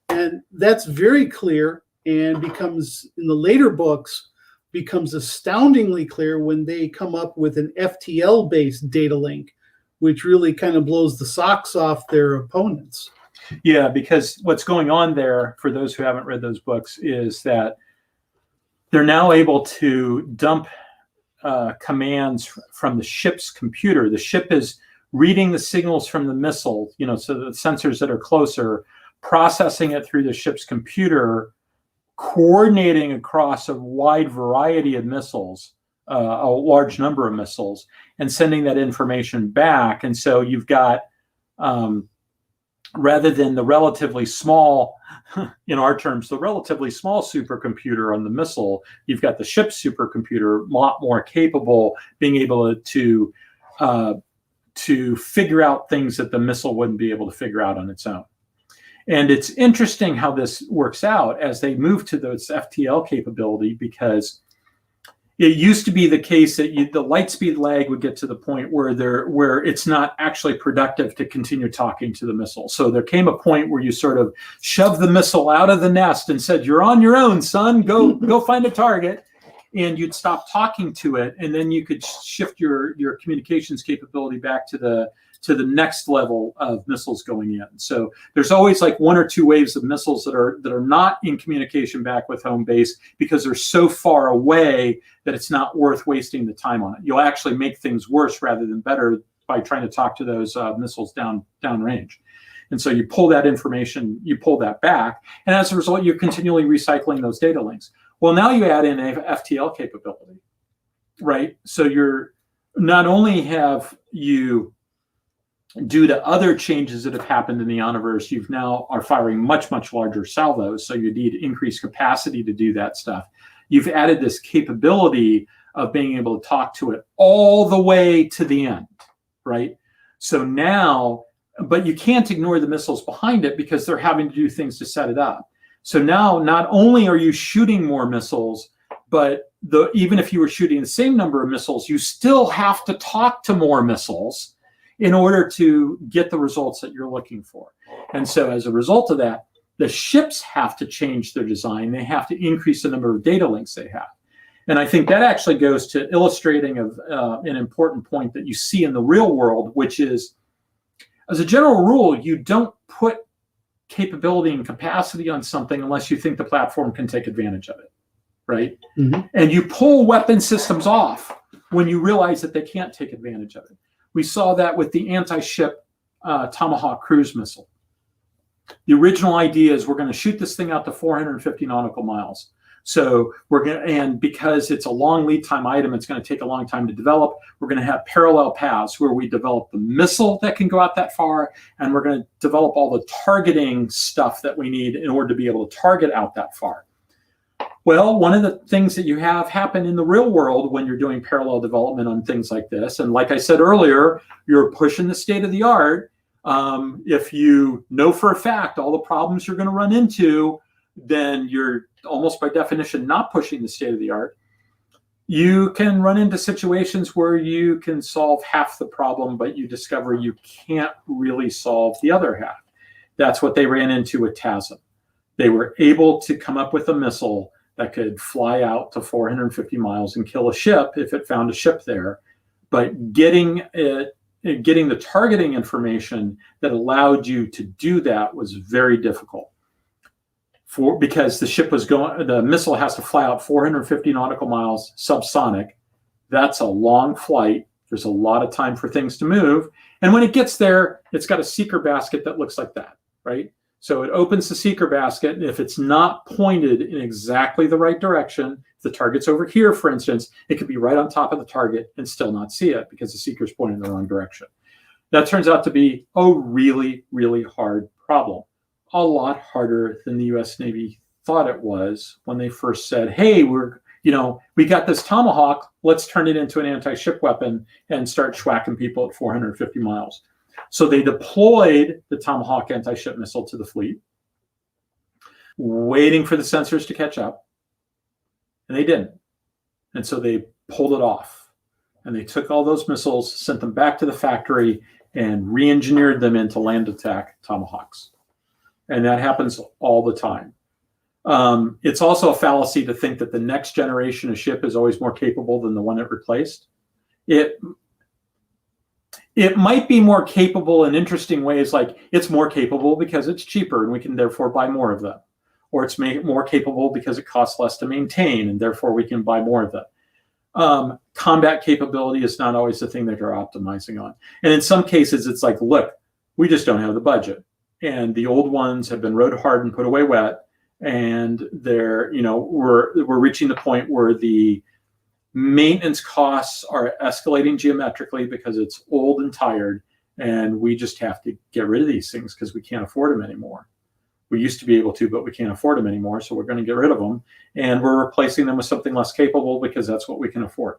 And that's very clear, and becomes, in the later books, becomes astoundingly clear when they come up with an FTL-based data link, which really kind of blows the socks off their opponents. Yeah, because what's going on there, for those who haven't read those books, is that they're now able to dump commands from the ship's computer. The ship is reading the signals from the missile, so the sensors that are closer, processing it through the ship's computer, coordinating across a wide variety of missiles, a large number of missiles, and sending that information back. And so you've got, rather than the relatively small, in our terms, the relatively small supercomputer on the missile, you've got the ship's supercomputer, a lot more capable, being able to figure out things that the missile wouldn't be able to figure out on its own. And it's interesting how this works out as they move to this FTL capability, because it used to be the case that the light speed lag would get to the point where it's not actually productive to continue talking to the missile. So there came a point where you sort of shoved the missile out of the nest and said, "You're on your own, son. Go find a target." And you'd stop talking to it, and then you could shift your communications capability back to the next level of missiles going in. So there's always like one or two waves of missiles that are not in communication back with home base, because they're so far away that it's not worth wasting the time on it. You'll actually make things worse rather than better by trying to talk to those missiles downrange. And so you pull that information, you pull that back, and as a result, you're continually recycling those data links. Well, now you add in a FTL capability, right? So you're not only have you, due to other changes that have happened in the Honorverse, you've now are firing much, much larger salvos. So you need increased capacity to do that stuff. You've added this capability of being able to talk to it all the way to the end, right? So now, but you can't ignore the missiles behind it, because they're having to do things to set it up. So now not only are you shooting more missiles, but even if you were shooting the same number of missiles, you still have to talk to more missiles in order to get the results that you're looking for. And so as a result of that, the ships have to change their design. They have to increase the number of data links they have. And I think that actually goes to illustrating of an important point that you see in the real world, which is, as a general rule, you don't put capability and capacity on something unless you think the platform can take advantage of it, right? Mm-hmm. And you pull weapon systems off when you realize that they can't take advantage of it. We saw that with the anti-ship Tomahawk cruise missile. The original idea is we're going to shoot this thing out to 450 nautical miles. So and because it's a long lead time item, it's going to take a long time to develop. We're going to have parallel paths where we develop the missile that can go out that far, and we're going to develop all the targeting stuff that we need in order to be able to target out that far. Well, one of the things that you have happen in the real world when you're doing parallel development on things like this, and like I said earlier, you're pushing the state of the art. If you know for a fact all the problems you're going to run into, then you're almost by definition not pushing the state of the art. You can run into situations where you can solve half the problem, but you discover you can't really solve the other half. That's what they ran into with TASM. They were able to come up with a missile that could fly out to 450 miles and kill a ship if it found a ship there, but getting the targeting information that allowed you to do that was very difficult. Because the missile has to fly out 450 nautical miles subsonic. That's a long flight. There's a lot of time for things to move. And when it gets there, it's got a seeker basket that looks like that, right? So it opens the seeker basket, and if it's not pointed in exactly the right direction, if the target's over here, for instance, it could be right on top of the target and still not see it because the seeker's pointing in the wrong direction. That turns out to be a really, really hard problem. A lot harder than the U.S. Navy thought it was when they first said, hey, we got this Tomahawk, let's turn it into an anti-ship weapon and start schwacking people at 450 miles. So they deployed the Tomahawk anti-ship missile to the fleet, waiting for the sensors to catch up, and they didn't. And so they pulled it off. And they took all those missiles, sent them back to the factory, and re-engineered them into land attack Tomahawks. And that happens all the time. It's also a fallacy to think that the next generation of ship is always more capable than the one it replaced. It might be more capable in interesting ways, like it's more capable because it's cheaper and we can therefore buy more of them. Or it's more capable because it costs less to maintain and therefore we can buy more of them. Combat capability is not always the thing that you're optimizing on. And in some cases, it's like, look, we just don't have the budget. And the old ones have been rode hard and put away wet. And we're reaching the point where the maintenance costs are escalating geometrically because it's old and tired. And we just have to get rid of these things because we can't afford them anymore. We used to be able to, but we can't afford them anymore. So we're going to get rid of them. And we're replacing them with something less capable because that's what we can afford.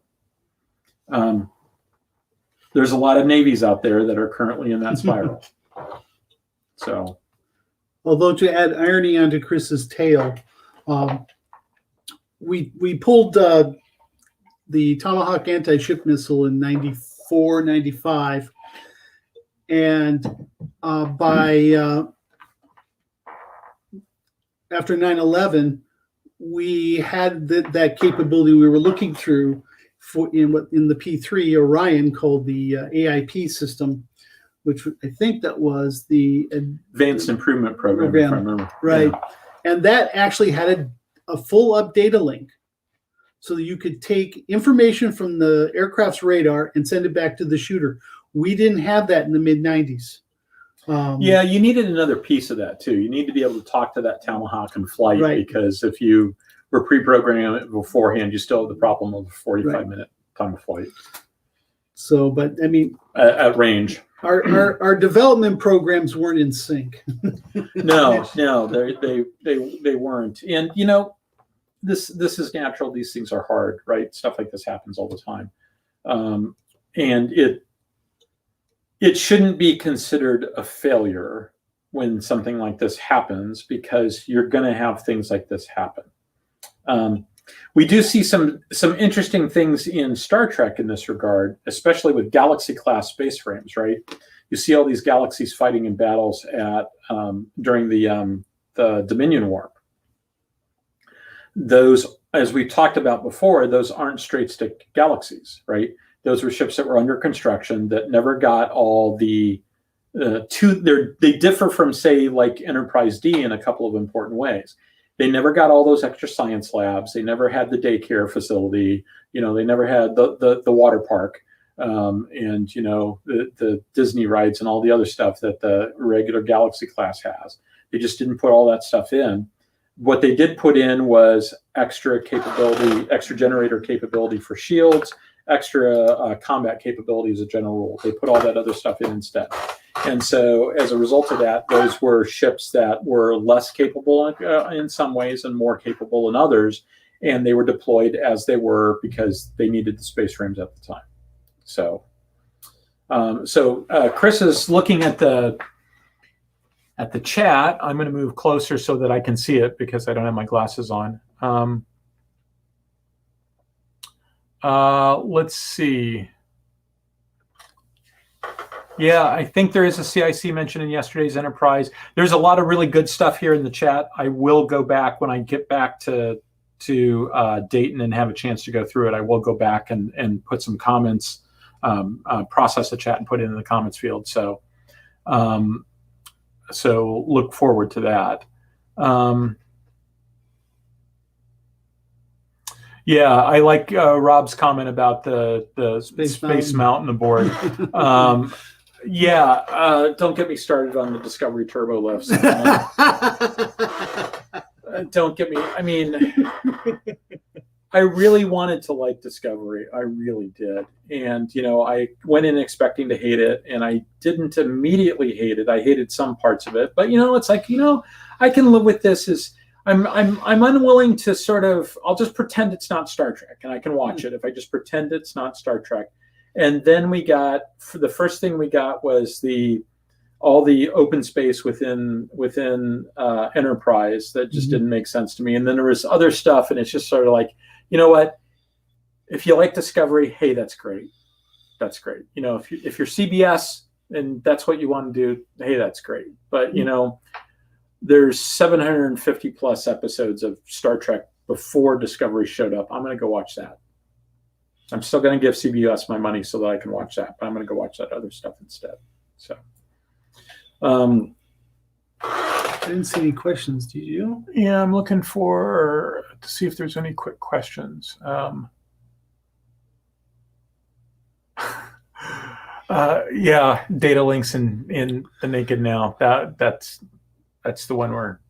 There's a lot of navies out there that are currently in that spiral. So, although to add irony onto Chris's tale, we pulled the Tomahawk anti-ship missile in 94, 95. And after 9/11, we had that capability we were looking through in the P3 Orion called the AIP system, which I think that was the Advanced Improvement Program, if I remember. Right. Yeah. And that actually had a full up data link so that you could take information from the aircraft's radar and send it back to the shooter. We didn't have that in the mid-90s. Yeah, you needed another piece of that too. You need to be able to talk to that Tomahawk in flight, right? Because if you were pre-programming it beforehand, you still have the problem of a 45-minute time of flight. So, but I mean, at range, our development programs weren't in sync. No, they weren't. And you know, this is natural. These things are hard, right? Stuff like this happens all the time, and it shouldn't be considered a failure when something like this happens, because you're going to have things like this happen. We do see some interesting things in Star Trek in this regard, especially with Galaxy-class space frames, right? You see all these galaxies fighting in battles during the Dominion Warp. Those, as we talked about before, those aren't straight-stick galaxies, right? Those were ships that were under construction that never got all the they differ from, say, like Enterprise D in a couple of important ways. They never got all those extra science labs. They never had the daycare facility. You know, they never had the water park, and you know, the Disney rides and all the other stuff that the regular Galaxy class has. They just didn't put all that stuff in. What they did put in was extra capability, extra generator capability for shields, extra combat capability as a general rule. They put all that other stuff in instead. And so as a result of that, those were ships that were less capable in some ways and more capable in others. And they were deployed as they were because they needed the space frames at the time. So, Chris is looking at the chat. I'm going to move closer so that I can see it because I don't have my glasses on. Let's see. Yeah, I think there is a CIC mentioned in yesterday's Enterprise. There's a lot of really good stuff here in the chat. I will go back when I get back to Dayton and have a chance to go through it. I will go back and put some comments, process the chat and put it in the comments field. So look forward to that. Yeah, I like Rob's comment about the Space Mountain aboard. Don't get me started on the Discovery turbo lifts. Don't get me. I mean, I really wanted to like Discovery. I really did. And, I went in expecting to hate it, and I didn't immediately hate it. I hated some parts of it. But, it's like, I can live with this as I'm unwilling to sort of, I'll just pretend it's not Star Trek, and I can watch it if I just pretend it's not Star Trek. And then the first thing we got was all the open space within Enterprise that just didn't make sense to me. And then there was other stuff, and it's just sort of like, you know what? If you like Discovery, hey, that's great. That's great. If you're CBS and that's what you want to do, hey, that's great. But there's 750 plus episodes of Star Trek before Discovery showed up. I'm going to go watch that. I'm still going to give CBS my money so that I can watch that, but I'm going to go watch that other stuff instead. So, I didn't see any questions. Did you? Yeah, I'm looking to see if there's any quick questions. Data links in the Naked Now. That's the one where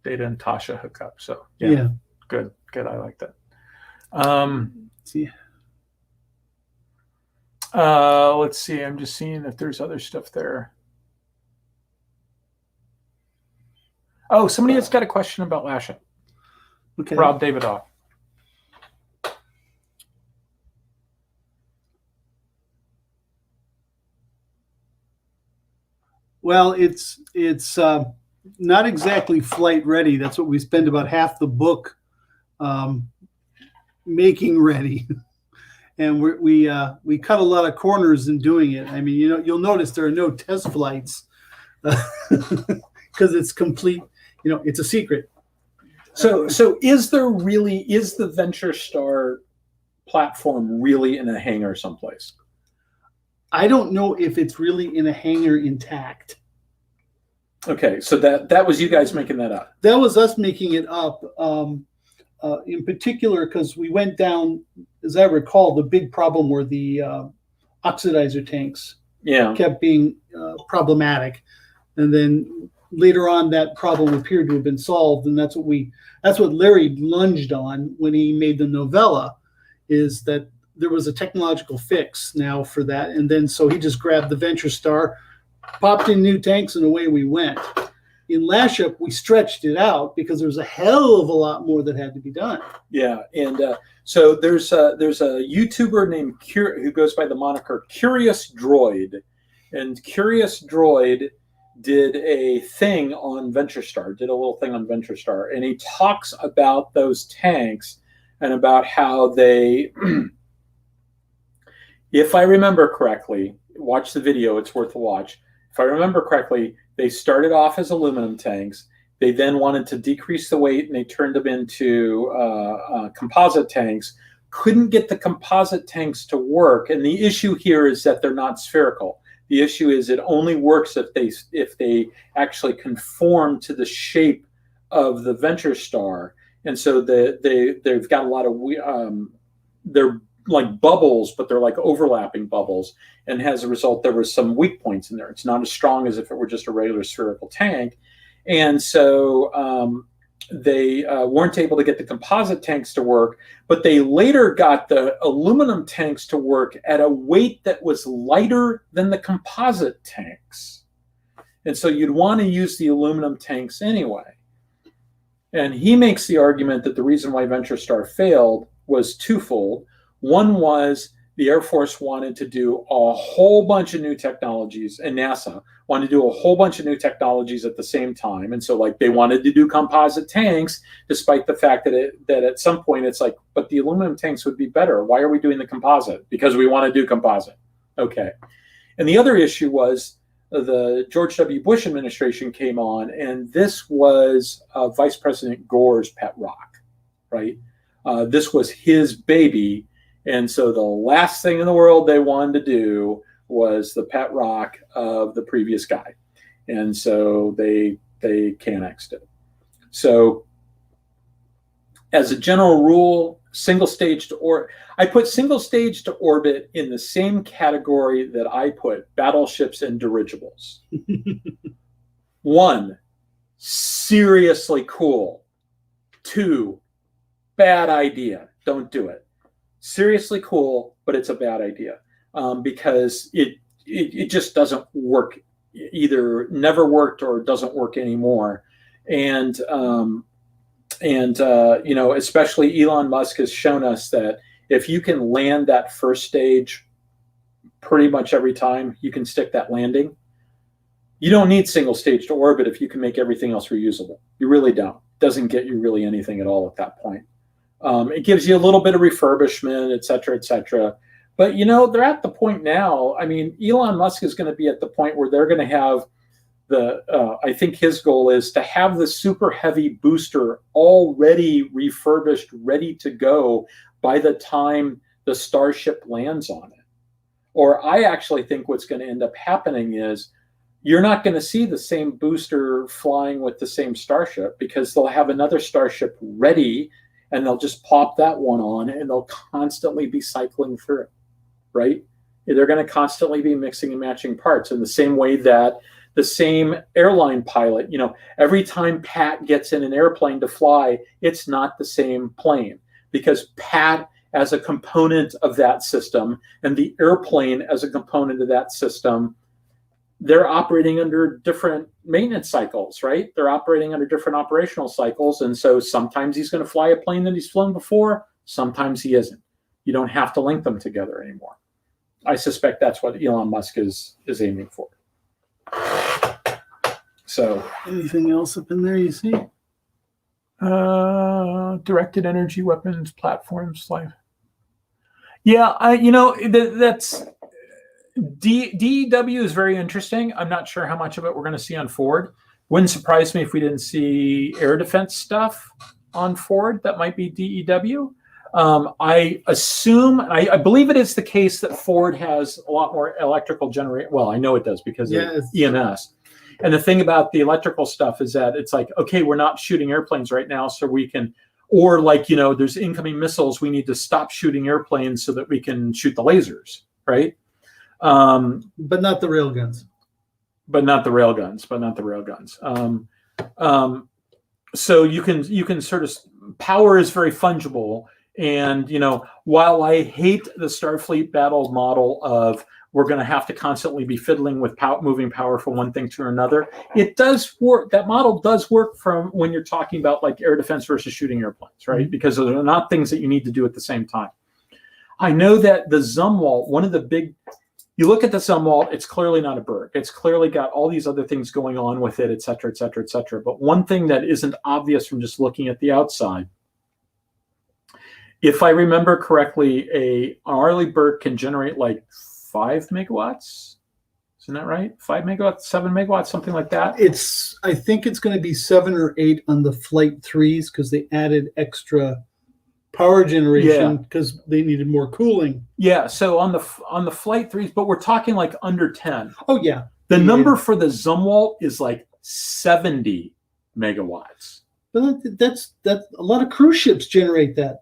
Data and Tasha hook up. So yeah. Good. I like that. Let's see. I'm just seeing if there's other stuff there. Oh, somebody has got a question about Lashing. Okay. Rob Davidoff. Well, it's not exactly flight ready. That's what we spend about half the book making ready. And we cut a lot of corners in doing it. I mean, you'll notice there are no test flights because it's complete. It's a secret. So is the Venture Star platform really in a hangar someplace? I don't know if it's really in a hangar intact. Okay, so that was you guys making that up. That was us making it up. In particular, because we went down, as I recall, the big problem were the oxidizer tanks. Yeah, kept being problematic, and then later on, that problem appeared to have been solved, and that's what Larry lunged on when he made the novella, is that there was a technological fix now for that, and then so he just grabbed the Venture Star, popped in new tanks, and away we went. In Lash Up, we stretched it out because there was a hell of a lot more that had to be done. Yeah, and so there's a YouTuber named who goes by the moniker Curious Droid, and Curious Droid did a thing on Venture Star, did a little thing on Venture Star, and he talks about those tanks and about how they, if I remember correctly, watch the video, it's worth a watch. If I remember correctly, they started off as aluminum tanks. They then wanted to decrease the weight, and they turned them into composite tanks. Couldn't get the composite tanks to work, and the issue here is that they're not spherical. The issue is it only works if they actually conform to the shape of the Venture Star, and so they've got a lot of they're like bubbles, but they're like overlapping bubbles, and as a result, there was some weak points in there. It's not as strong as if it were just a regular spherical tank, and so weren't able to get the composite tanks to work, but they later got the aluminum tanks to work at a weight that was lighter than the composite tanks. And so you'd want to use the aluminum tanks anyway. And he makes the argument that the reason why Venture Star failed was twofold. One was the Air Force wanted to do a whole bunch of new technologies, and NASA wanted to do a whole bunch of new technologies at the same time. And so like they wanted to do composite tanks, despite the fact that at some point it's like, but the aluminum tanks would be better. Why are we doing the composite? Because we want to do composite. Okay. And the other issue was the George W. Bush administration came on, and this was Vice President Gore's pet rock, right? This was his baby. And so the last thing in the world they wanted to do was the pet rock of the previous guy. And so they cannexed it. So as a general rule, I put single stage to orbit in the same category that I put battleships and dirigibles. 1, seriously cool. 2, bad idea. Don't do it. Seriously cool, but it's a bad idea because it just doesn't work. Either never worked or doesn't work anymore. And especially Elon Musk has shown us that if you can land that first stage pretty much every time, you can stick that landing. You don't need single stage to orbit if you can make everything else reusable. You really don't. It doesn't get you really anything at all at that point. It gives you a little bit of refurbishment, et cetera, et cetera. But, they're at the point now. I mean, Elon Musk is going to be at the point where they're going to have I think his goal is to have the super heavy booster already refurbished, ready to go by the time the Starship lands on it. Or I actually think what's going to end up happening is you're not going to see the same booster flying with the same Starship because they'll have another Starship ready and they'll just pop that one on and they'll constantly be cycling through it, right? They're going to constantly be mixing and matching parts in the same way that the same airline pilot, every time Pat gets in an airplane to fly, it's not the same plane because Pat as a component of that system and the airplane as a component of that system, they're operating under different maintenance cycles, right? They're operating under different operational cycles. And so sometimes he's going to fly a plane that he's flown before. Sometimes he isn't. You don't have to link them together anymore. I suspect that's what Elon Musk is aiming for. So anything else up in there you see? Directed energy weapons platforms, like that's DEW is very interesting. I'm not sure how much of it we're going to see on Ford. Wouldn't surprise me if we didn't see air defense stuff on Ford. That might be DEW. I assume, I believe it is the case that Ford has a lot more electrical generate. Well, I know it does because of EMS. And the thing about the electrical stuff is that it's like, okay, we're not shooting airplanes right now, so we can, or like, there's incoming missiles. We need to stop shooting airplanes so that we can shoot the lasers, right? But not the railguns. So you can sort of, power is very fungible. And, while I hate the Starfleet battle model of we're going to have to constantly be fiddling with moving power from one thing to another, it does work. That model does work from when you're talking about like air defense versus shooting airplanes, right? Because they're not things that you need to do at the same time. I know that the Zumwalt, you look at the Zumwalt, it's clearly not a Berg. It's clearly got all these other things going on with it, et cetera, et cetera, et cetera. But one thing that isn't obvious from just looking at the outside, if I remember correctly, an Arleigh Burke can generate like 5 megawatts. Isn't that right? 5 megawatts, 7 megawatts, something like that. I think it's going to be 7 or 8 on the Flight 3s because they added extra power generation because they needed more cooling. Yeah. So on the Flight 3s, but we're talking like under 10. Oh yeah. The number for the Zumwalt is like 70 megawatts. But that's a lot of cruise ships generate that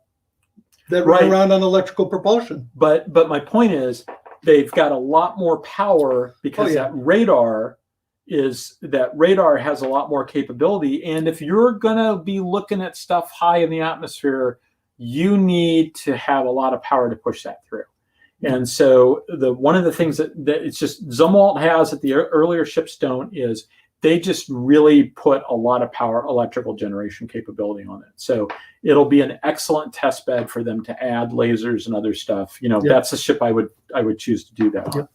run around on electrical propulsion. But my point is, they've got a lot more power because that radar is that radar has a lot more capability. And if you're going to be looking at stuff high in the atmosphere, you need to have a lot of power to push that through. And so one of the things that it's just Zumwalt has that the earlier ships don't is they just really put a lot of power electrical generation capability on it. So it'll be an excellent test bed for them to add lasers and other stuff. You know, that's a ship I would choose to do that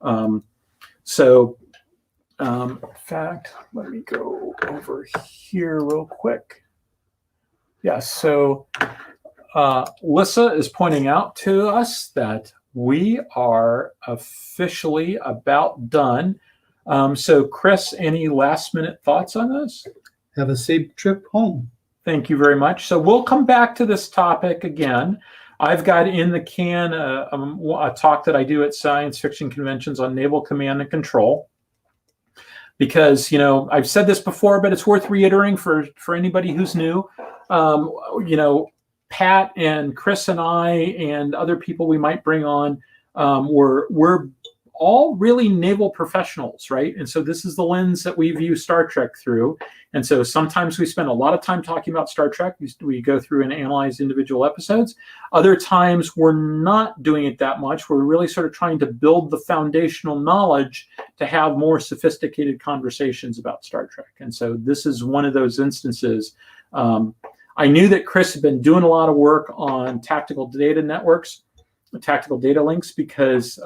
on. In fact, let me go over here real quick. Yes, so Lissa is pointing out to us that we are officially about done. So, Chris, any last minute thoughts on this? Have a safe trip home. Thank you very much. So we'll come back to this topic again. I've got in the can a talk that I do at science fiction conventions on naval command and control. Because, you know, I've said this before, but it's worth reiterating for anybody who's new. You know, Pat and Chris and I and other people we might bring on, we're all really naval professionals, right? And so this is the lens that we view Star Trek through. And so sometimes we spend a lot of time talking about Star Trek. We go through and analyze individual episodes. Other times we're not doing it that much. We're really sort of trying to build the foundational knowledge to have more sophisticated conversations about Star Trek. And so this is one of those instances. I knew that Chris had been doing a lot of work on tactical data networks, tactical data links, because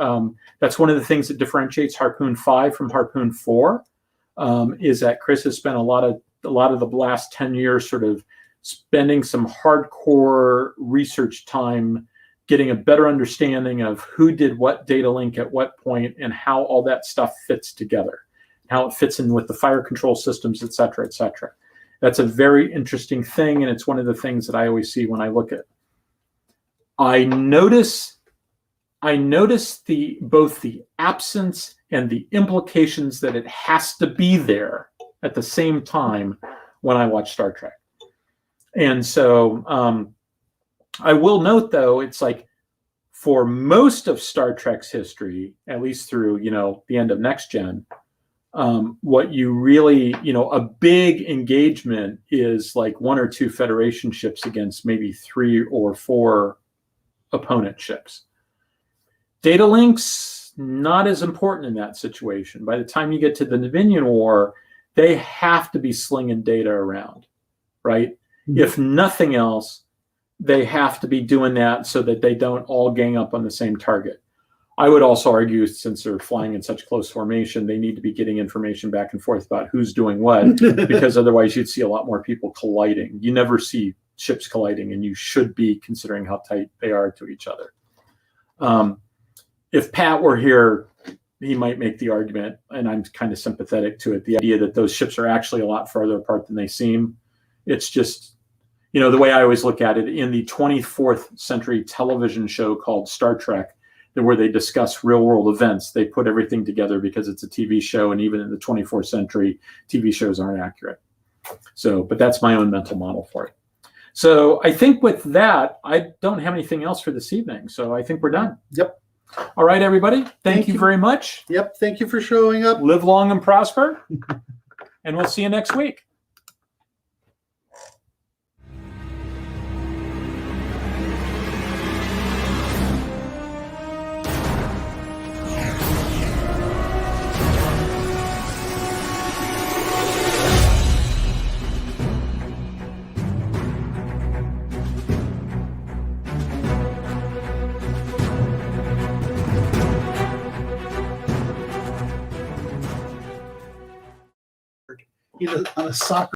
that's one of the things that differentiates Harpoon 5 from Harpoon 4, is that Chris has spent a lot of the last 10 years sort of spending some hardcore research time getting a better understanding of who did what data link at what point and how all that stuff fits together, how it fits in with the fire control systems, et cetera, et cetera. That's a very interesting thing, and it's one of the things that I always see when I look at. I notice both the absence and the implications that it has to be there at the same time when I watch Star Trek. And so I will note, though, it's like for most of Star Trek's history, at least through, you know, the end of Next Gen, what you really, you know, a big engagement is like 1 or 2 Federation ships against maybe 3 or 4 opponent ships. Data links, not as important in that situation. By the time you get to the Navinian War, they have to be slinging data around, right? Mm-hmm. If nothing else, they have to be doing that so that they don't all gang up on the same target. I would also argue, since they're flying in such close formation, they need to be getting information back and forth about who's doing what, because otherwise you'd see a lot more people colliding. You never see ships colliding, and you should be considering how tight they are to each other. If Pat were here, he might make the argument, and I'm kind of sympathetic to it, the idea that those ships are actually a lot farther apart than they seem. It's just, you know, the way I always look at it, in the 24th century television show called Star Trek, where they discuss real world events, they put everything together because it's a TV show, and even in the 24th century, TV shows aren't accurate. So, but that's my own mental model for it. So I think with that, I don't have anything else for this evening. So I think we're done. Yep. All right, everybody. Thank you very much. Yep. Thank you for showing up. Live long and prosper. And we'll see you next week. On a soccer